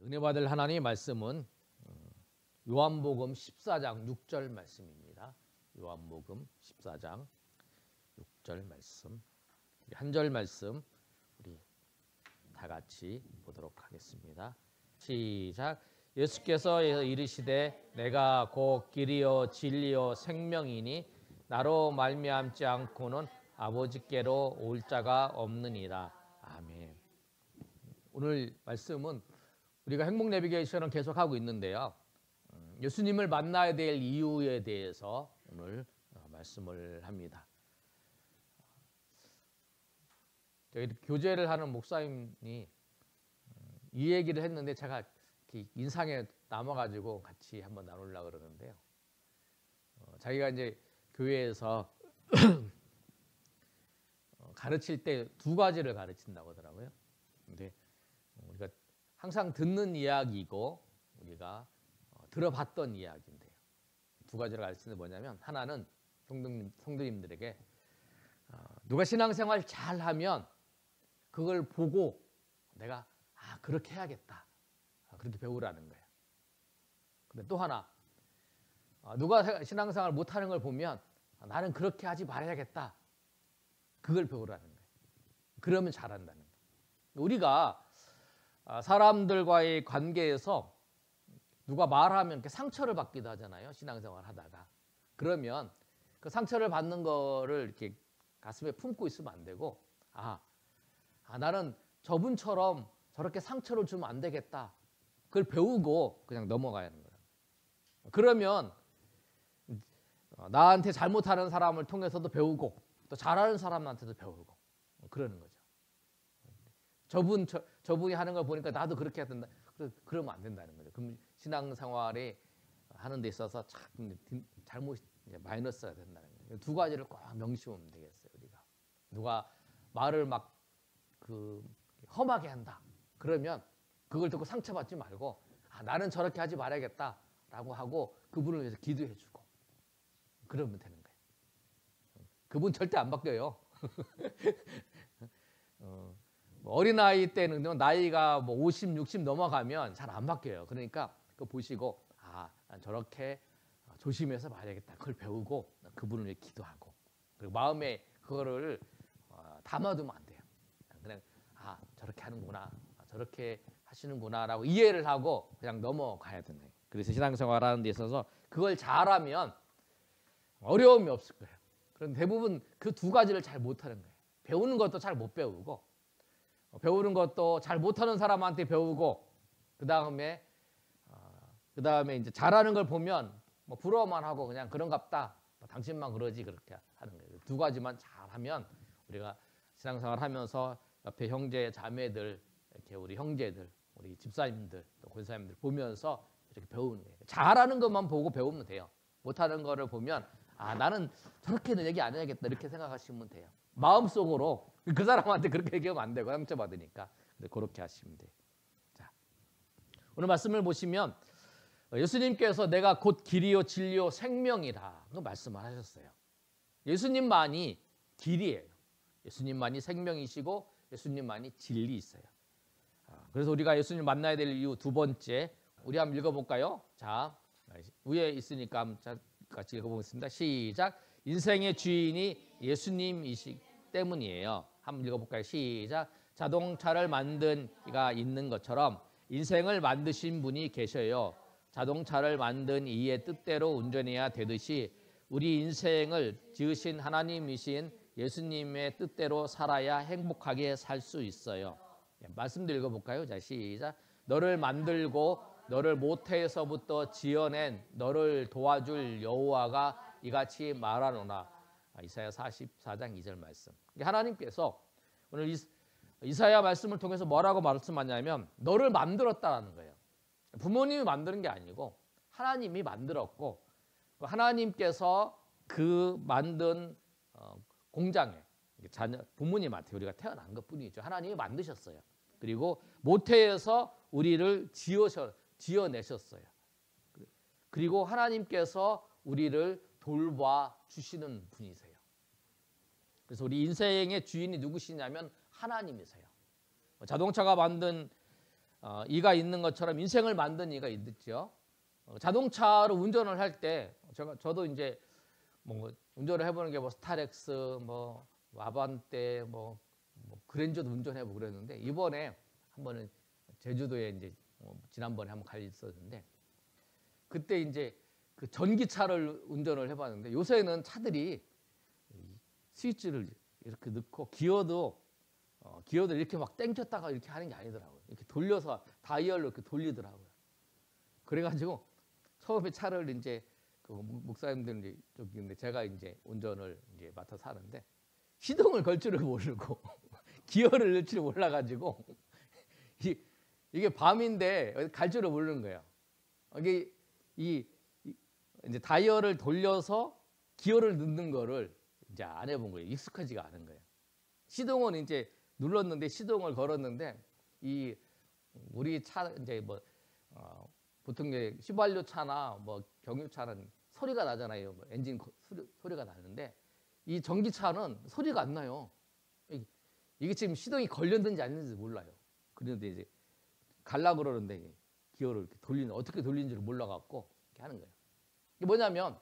은혜 받을 하나님의 말씀은 요한복음 14장 6절 말씀입니다. 요한복음 14장 6절 말씀. 한 절 말씀 우리 다 같이 보도록 하겠습니다. 시작. 예수께서 이르시되 내가 곧 길이요 진리요 생명이니 나로 말미암지 않고는 아버지께로 올 자가 없느니라. 아멘. 오늘 말씀은 우리가 행복 내비게이션을 계속하고 있는데요. 예수님을 만나야 될 이유에 대해서 오늘 말씀을 합니다. 저희 교제를 하는 목사님이 이 얘기를 했는데 제가 인상에 남아가지고 같이 한번 나누려고 그러는데요. 자기가 이제 교회에서 가르칠 때 두 가지를 가르친다고 하더라고요. 근데 우리가 항상 듣는 이야기이고 우리가 들어봤던 이야기인데요. 두 가지를 가르치는 게 뭐냐면, 하나는 성도님들에게 누가 신앙생활 잘하면 그걸 보고 내가 그렇게 해야겠다, 그렇게 배우라는 거예요. 근데 또 하나, 누가 신앙생활 못하는 걸 보면 나는 그렇게 하지 말아야겠다, 그걸 배우라는 거예요. 그러면 잘한다는 거예요. 우리가 사람들과의 관계에서 누가 말하면 이렇게 상처를 받기도 하잖아요. 신앙생활 하다가. 그러면 그 상처를 받는 거를 이렇게 가슴에 품고 있으면 안 되고, 나는 저분처럼 저렇게 상처를 주면 안 되겠다, 그걸 배우고 그냥 넘어가야 하는 거예요. 그러면 나한테 잘못하는 사람을 통해서도 배우고 또 잘하는 사람한테도 배우고 그러는 거죠. 저분이 하는 걸 보니까 나도 그렇게 해야 된다, 그러면 안 된다는 거죠. 그럼 신앙생활에 하는 데 있어서 잘못 마이너스가 된다는 거예요. 두 가지를 꼭 명심하면 되겠어요. 우리가 누가 말을 막 험하게 한다, 그러면 그걸 듣고 상처받지 말고 나는 저렇게 하지 말아야겠다라고 하고 그분을 위해서 기도해주고 그러면 되는 거예요. 그분 절대 안 바뀌어요. 어린아이 때는 나이가 50, 60 넘어가면 잘 안 바뀌어요. 그러니까 그거 보시고 난 저렇게 조심해서 봐야겠다, 그걸 배우고 그분을 위해 기도하고, 그리고 마음에 그거를 담아두면 안 돼요. 그냥 저렇게 하는구나, 저렇게 하시는구나 라고 이해를 하고 그냥 넘어가야 되는 거예요. 그래서 신앙생활 하는 데 있어서 그걸 잘하면 어려움이 없을 거예요. 그런데 대부분 그 두 가지를 잘 못하는 거예요. 배우는 것도 잘 못 배우고, 배우는 것도 잘 못하는 사람한테 배우고, 그 다음에 이제 잘하는 걸 보면 부러워만 하고 그냥 그런갑다, 당신만 그러지, 그렇게 하는 거예요. 두 가지만 잘하면 우리가 신앙생활 하면서 옆에 형제 자매들, 이렇게 우리 형제들, 우리 집사님들, 또 권사님들 보면서 이렇게 배우는 거예요. 잘하는 것만 보고 배우면 돼요. 못하는 거를 보면 나는 저렇게는 얘기 안 해야겠다, 이렇게 생각하시면 돼요. 마음속으로 그 사람한테 그렇게 얘기하면 안 되고 상처받으니까. 그렇게 하시면 돼요. 자, 오늘 말씀을 보시면 예수님께서 내가 곧 길이요 진리요 생명이라 그 말씀을 하셨어요. 예수님만이 길이에요. 예수님만이 생명이시고 예수님만이 진리이세요. 그래서 우리가 예수님 만나야 될 이유 두 번째, 우리 한번 읽어볼까요? 자, 위에 있으니까 같이 읽어보겠습니다. 시작. 인생의 주인이 예수님이시기 때문이에요. 한번 읽어볼까요? 시작. 자동차를 만든 이가 있는 것처럼 인생을 만드신 분이 계셔요. 자동차를 만든 이의 뜻대로 운전해야 되듯이 우리 인생을 지으신 하나님이신 예수님의 뜻대로 살아야 행복하게 살 수 있어요. 말씀도 읽어볼까요? 자, 시작. 너를 만들고 너를 모태에서부터 지어낸 너를 도와줄 여호와가 이같이 말하노라. 이사야 44장 2절 말씀. 하나님께서 오늘 이사야 말씀을 통해서 뭐라고 말씀하냐면 너를 만들었다는 거예요. 부모님이 만드는 게 아니고 하나님이 만들었고, 하나님께서 그 만든 공장에 부모님한테 우리가 태어난 것뿐이죠. 하나님이 만드셨어요. 그리고 모태에서 우리를 지어내셨어요. 그리고 하나님께서 우리를 돌봐 주시는 분이세요. 그래서 우리 인생의 주인이 누구시냐면 하나님이세요. 자동차가 만든 이가 있는 것처럼 인생을 만든 이가 있죠. 자동차로 운전을 할 때 저도 이제 뭐 운전을 해보는 게 뭐 스타렉스, 뭐 아반떼, 뭐 그랜저도 운전해보고 그랬는데 이번에 한 번은 제주도에 이제 지난번에 한번 가 있었는데 그때 이제 그 전기차를 운전을 해봤는데 요새는 차들이 스위치를 이렇게 넣고 기어도 이렇게 막 땡겼다가 이렇게 하는 게 아니더라고요. 이렇게 돌려서 다이얼로 이렇게 돌리더라고요. 그래가지고 처음에 차를 이제 그 목사님들 이제 저기인데 제가 이제 운전을 이제 맡아서 하는데 시동을 걸 줄을 모르고 기어를 넣을 줄을 몰라가지고 이게 밤인데 갈 줄을 모르는 거예요. 이게 이제 다이얼을 돌려서 기어를 넣는 거를 이제 안 해본 거예요. 익숙하지가 않은 거예요. 시동은 이제 눌렀는데 시동을 걸었는데 우리 차 이제 뭐 보통 이제 휘발유 차나 뭐 경유차는 소리가 나잖아요. 뭐 엔진 소리가 나는데 이 전기차는 소리가 안 나요. 이게 지금 시동이 걸렸는지 아닌지 몰라요. 그런데 이제 갈라 그러는데 기어를 이렇게 어떻게 돌리는지를 몰라갖고 이렇게 하는 거예요. 이게 뭐냐면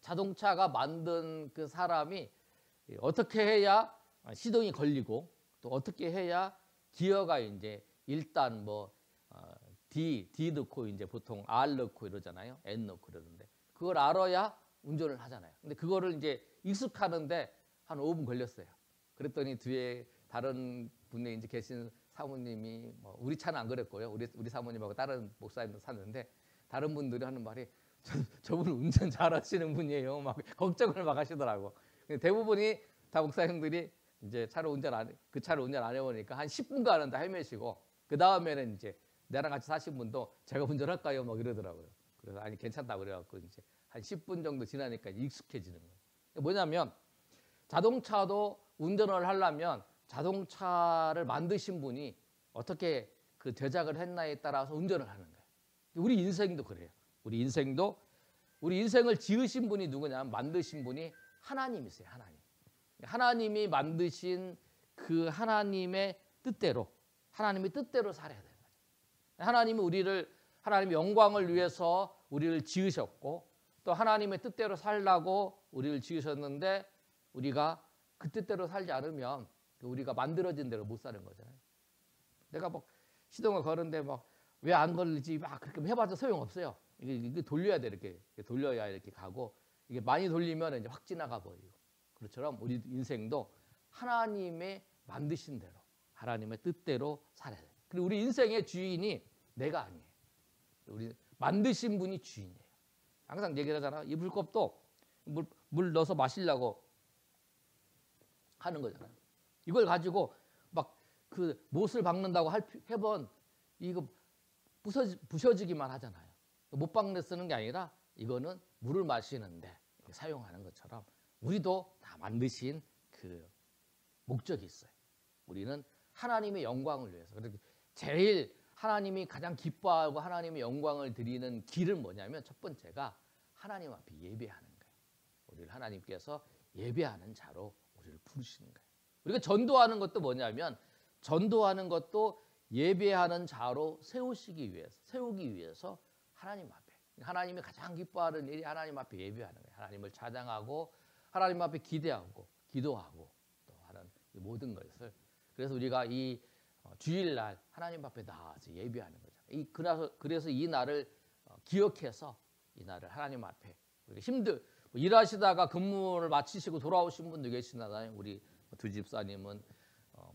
자동차가 만든 그 사람이 어떻게 해야 시동이 걸리고 또 어떻게 해야 기어가 이제 일단 뭐 D 넣고 이제 보통 R 넣고 이러잖아요. N 넣고 이러는데 그걸 알아야 운전을 하잖아요. 근데 그거를 이제 익숙하는데 한 5분 걸렸어요. 그랬더니 뒤에 다른 분에 이제 계신 사모님이 뭐 우리 차는 안 그랬고요. 우리 사모님하고 다른 목사님도 샀는데 다른 분들이 하는 말이 저분 운전 잘하시는 분이에요. 막 걱정을 막 하시더라고. 대부분이 다 목사님들이 이제 그 차를 운전 안 해보니까 한 10분간은 다 헤매시고 그 다음에는 이제 나랑 같이 사신 분도 제가 운전할까요? 막 이러더라고요. 그래서 아니 괜찮다 그래갖고 이제 한 10분 정도 지나니까 익숙해지는 거예요. 뭐냐면 자동차도 운전을 하려면 자동차를 만드신 분이 어떻게 그 제작을 했나에 따라서 운전을 하는 거예요. 우리 인생도 그래요. 우리 인생을 지으신 분이 누구냐면 만드신 분이 하나님이세요. 하나님이 만드신 그 하나님의 뜻대로 살아야 돼요. 하나님의 영광을 위해서 우리를 지으셨고 또 하나님의 뜻대로 살라고 우리를 지으셨는데 우리가 그 뜻대로 살지 않으면 우리가 만들어진 대로 못 사는 거잖아요. 내가 막 시동을 거는데 막 왜 안 걸리지 막 그렇게 해봐도 소용없어요. 이게 돌려야 돼. 이렇게 돌려야 이렇게 가고 이게 많이 돌리면 이제 확 지나가 버리고. 그렇처럼 우리 인생도 하나님의 만드신 대로 하나님의 뜻대로 살아야 돼. 그리고 우리 인생의 주인이 내가 아니에요. 우리 만드신 분이 주인이에요. 항상 얘기를 하잖아. 이 물컵도 물 넣어서 마시려고 하는 거잖아요. 이걸 가지고 막 그 못을 박는다고 해본 이거 부셔지기만 하잖아요. 못 박는 데 쓰는 게 아니라 이거는 물을 마시는데 사용하는 것처럼 우리도 다 만드신 그 목적이 있어요. 우리는 하나님의 영광을 위해서. 그래서 제일 하나님이 가장 기뻐하고 하나님의 영광을 드리는 길은 뭐냐면 첫 번째가 하나님 앞에 예배하는 거예요. 우리를 하나님께서 예배하는 자로 우리를 부르시는 거예요. 우리가 전도하는 것도 뭐냐면 전도하는 것도 예배하는 자로 세우기 위해서 하나님 앞에 하나님이 가장 기뻐하는 일이 하나님 앞에 예배하는 거예요. 하나님을 찬양하고 하나님 앞에 기도하고 또 하는 이 모든 것을 그래서 우리가 이 주일날 하나님 앞에 나와서 예배하는 거죠. 그래서 이 날을 기억해서 이 날을 하나님 앞에 일하시다가 근무를 마치시고 돌아오신 분도 계시잖아요. 우리 두 집사님은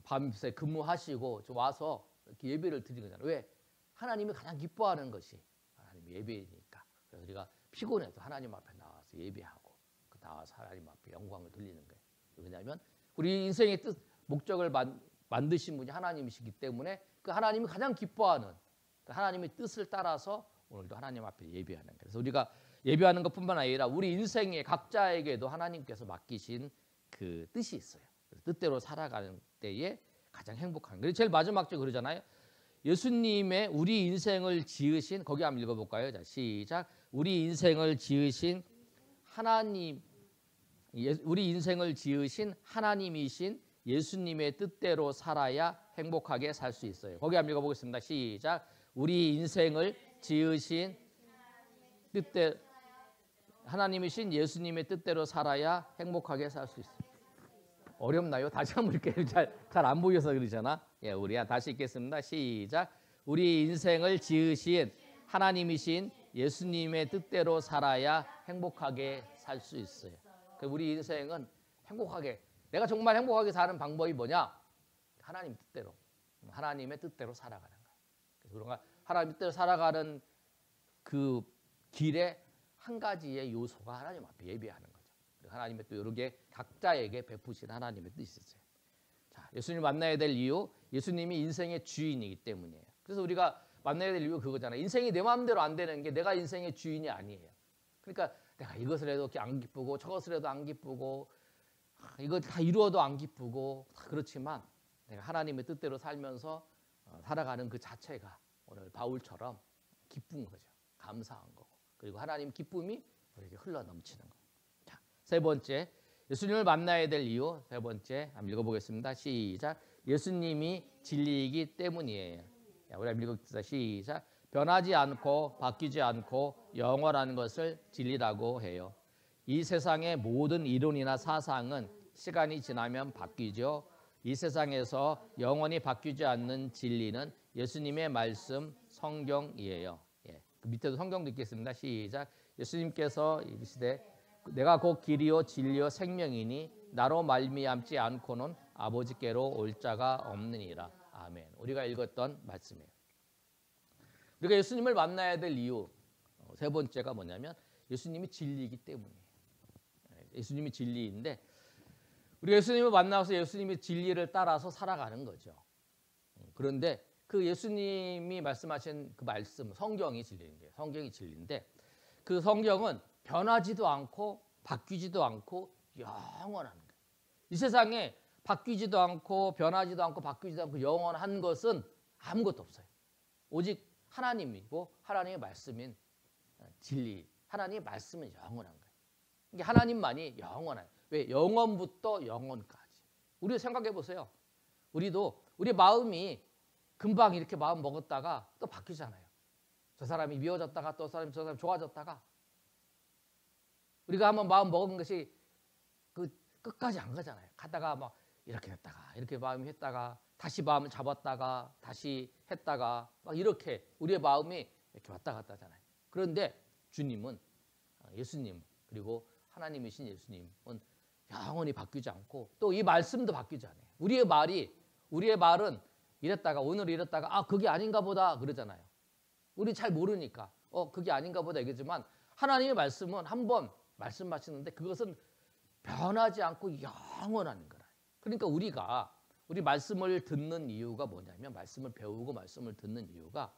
밤새 근무하시고 와서 이렇게 예배를 드리는 거잖아요. 왜? 하나님이 가장 기뻐하는 것이 하나님 예배니까. 그래서 우리가 피곤해도 하나님 앞에 나와서 예배하고 나와서 하나님 앞에 영광을 돌리는 거예요. 왜냐하면 우리 인생의 뜻, 목적을 만드신 분이 하나님이시기 때문에 그 하나님이 가장 기뻐하는 그 하나님의 뜻을 따라서 오늘도 하나님 앞에 예배하는 거예요. 그래서 우리가 예배하는 것뿐만 아니라 우리 인생의 각자에게도 하나님께서 맡기신 그 뜻이 있어요. 뜻대로 살아가는 때에 가장 행복한. 그래서 제일 마지막 절 그러잖아요. 예수님의 우리 인생을 지으신 거기 한번 읽어볼까요? 자, 시작. 우리 인생을 지으신 우리 인생을 지으신 하나님이신 예수님의 뜻대로 살아야 행복하게 살 수 있어요. 거기 한번 읽어보겠습니다. 시작. 우리 인생을 지으신 뜻대로 하나님이신 예수님의 뜻대로 살아야 행복하게 살 수 있어요. 어렵나요? 다시 한번 이렇게 잘 안 보여서 그러잖아. 예, 우리 다시 읽겠습니다. 시작. 우리 인생을 지으신 하나님이신 예수님의 뜻대로 살아야 행복하게 살 수 있어요. 우리 인생은 행복하게, 내가 정말 행복하게 사는 방법이 뭐냐? 하나님 뜻대로, 하나님의 뜻대로 살아가는 거예요. 그래서 우리가 하나님 뜻대로 살아가는 그 길에 한 가지의 요소가 하나님 앞에 예배하는 거죠. 하나님의 또 여러 개 각자에게 베푸신 하나님의 뜻이 있어요. 자, 예수님을 만나야 될 이유, 예수님이 인생의 주인이기 때문이에요. 그래서 우리가 만나야 될 이유가 그거잖아요. 인생이 내 마음대로 안 되는 게 내가 인생의 주인이 아니에요. 그러니까 내가 이것을 해도 안 기쁘고 저것을 해도 안 기쁘고 이거 다 이루어도 안 기쁘고 그렇지만 내가 하나님의 뜻대로 살면서 살아가는 그 자체가 오늘 바울처럼 기쁜 거죠. 감사한 거고. 그리고 하나님 기쁨이 우리에게 흘러 넘치는 거예요. 자, 세 번째, 예수님을 만나야 될 이유. 세 번째 한번 읽어보겠습니다. 시작. 예수님이 진리이기 때문이에요. 우리 한번 읽어봅시다. 시작. 변하지 않고 바뀌지 않고 영원한 것을 진리라고 해요. 이 세상의 모든 이론이나 사상은 시간이 지나면 바뀌죠. 이 세상에서 영원히 바뀌지 않는 진리는 예수님의 말씀, 성경이에요. 예, 그 밑에도 성경도 읽겠습니다. 시작. 예수님께서 이르시되 내가 곧 길이요 진리요 생명이니 나로 말미암지 않고는 아버지께로 올 자가 없느니라. 아멘. 우리가 읽었던 말씀이에요. 우리가 예수님을 만나야 될 이유 세 번째가 뭐냐면 예수님이 진리이기 때문이에요. 예수님이 진리인데 우리가 예수님을 만나서 예수님의 진리를 따라서 살아가는 거죠. 그런데 그 예수님이 말씀하신 그 말씀, 성경이 진리인데, 성경이 진리인데 그 성경은 변하지도 않고 바뀌지도 않고 영원한 거예요. 이 세상에 바뀌지도 않고 변하지도 않고 바뀌지도 않고 영원한 것은 아무것도 없어요. 오직 하나님이고 하나님의 말씀인 진리, 하나님의 말씀은 영원한 거예요. 이게 하나님만이 영원해요. 왜? 영원부터 영원까지. 우리 생각해 보세요. 우리도 우리 마음이 금방 이렇게 마음 먹었다가 또 바뀌잖아요. 저 사람이 미워졌다가 또 저 사람이 좋아졌다가 우리가 한번 마음 먹은 것이 그 끝까지 안 가잖아요. 가다가 막 이렇게 했다가 이렇게 마음이 했다가 다시 마음을 잡았다가 다시 했다가 막 이렇게 우리의 마음이 이렇게 왔다 갔다 하잖아요. 그런데 주님은 예수님 그리고 하나님이신 예수님은 영원히 바뀌지 않고 또 이 말씀도 바뀌지 않아요. 우리의 말은 이랬다가 오늘 이랬다가 그게 아닌가 보다 그러잖아요. 우리 잘 모르니까 그게 아닌가 보다 얘기지만 하나님의 말씀은 한번 말씀하시는데 그것은 변하지 않고 영원한 거라. 그러니까 우리 말씀을 듣는 이유가 뭐냐면 말씀을 배우고 말씀을 듣는 이유가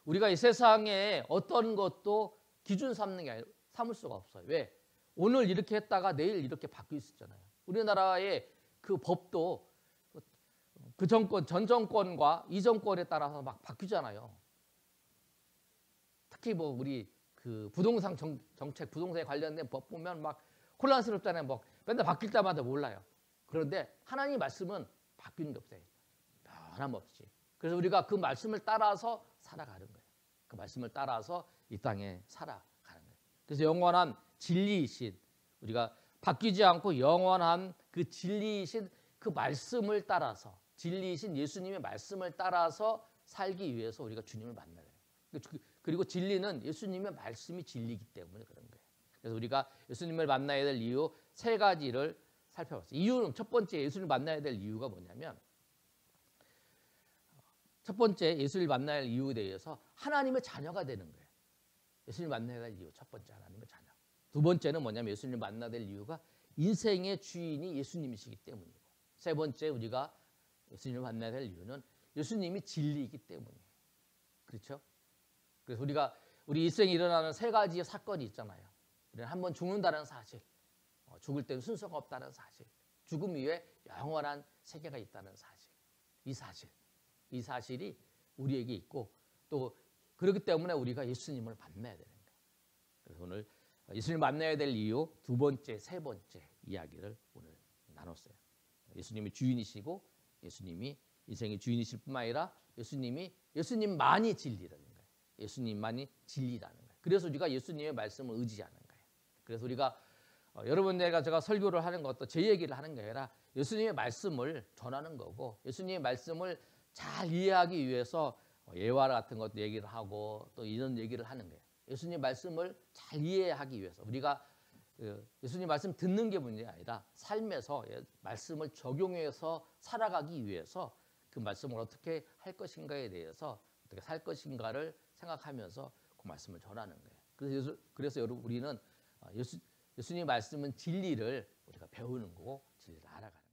우리가 이 세상에 어떤 것도 기준 삼을 수가 없어요. 왜? 오늘 이렇게 했다가 내일 이렇게 바뀔 수 있잖아요. 우리나라의 그 법도 그 정권, 전 정권과 이 정권에 따라서 막 바뀌잖아요. 특히 뭐 우리 그 부동산 정책, 부동산에 관련된 법 보면 막 혼란스럽잖아요. 뭐 맨날 바뀔 때마다 몰라요. 그런데 하나님 말씀은 바뀌는 게 없어요. 변함없이. 그래서 우리가 그 말씀을 따라서 살아가는 거예요. 그 말씀을 따라서 이 땅에 살아가는 거예요. 그래서 영원한 진리이신 우리가 바뀌지 않고 영원한 그 진리이신 그 말씀을 따라서 진리이신 예수님의 말씀을 따라서 살기 위해서 우리가 주님을 만나야 돼요. 그리고 진리는 예수님의 말씀이 진리이기 때문에 그런 거예요. 그래서 우리가 예수님을 만나야 될 이유 세 가지를 살펴봤어요. 이유는 첫 번째 예수님을 만나야 될 이유가 뭐냐면 첫 번째 예수를 만나야 할 이유에 대해서 하나님의 자녀가 되는 거예요. 예수님을 만나야 할 이유 첫 번째 하나님의 자녀. 두 번째는 뭐냐면 예수님을 만나야 될 이유가 인생의 주인이 예수님이시기 때문이고 세 번째 우리가 예수님을 만나야 될 이유는 예수님이 진리이기 때문이에요. 그렇죠? 그래서 우리 일생에 일어나는 세 가지의 사건이 있잖아요. 우리는 한번 죽는다는 사실, 죽을 때는 순서가 없다는 사실, 죽음 이후에 영원한 세계가 있다는 사실. 이 사실이 우리에게 있고 또 그렇기 때문에 우리가 예수님을 만나야 되는 거예요. 그래서 오늘 예수님을 만나야 될 이유 두 번째, 세 번째 이야기를 오늘 나눴어요. 예수님이 주인이시고 예수님이 인생의 주인이실 뿐만 아니라 예수님만이 진리라는 거예요. 예수님만이 진리라는 거예요. 그래서 우리가 예수님의 말씀을 의지하는 거예요. 그래서 우리가 여러분 제가 설교를 하는 것도 제 얘기를 하는 게 아니라 예수님의 말씀을 전하는 거고 예수님의 말씀을 잘 이해하기 위해서 예화 같은 것도 얘기를 하고 또 이런 얘기를 하는 거예요. 예수님 말씀을 잘 이해하기 위해서 우리가 예수님 말씀 듣는 게 문제가 아니라 삶에서 말씀을 적용해서 살아가기 위해서 그 말씀을 어떻게 할 것인가에 대해서 어떻게 살 것인가를 생각하면서 그 말씀을 전하는 거예요. 그래서 여러분 우리는 예수님 말씀은 진리를 우리가 배우는 거고 진리를 알아가는 거예요.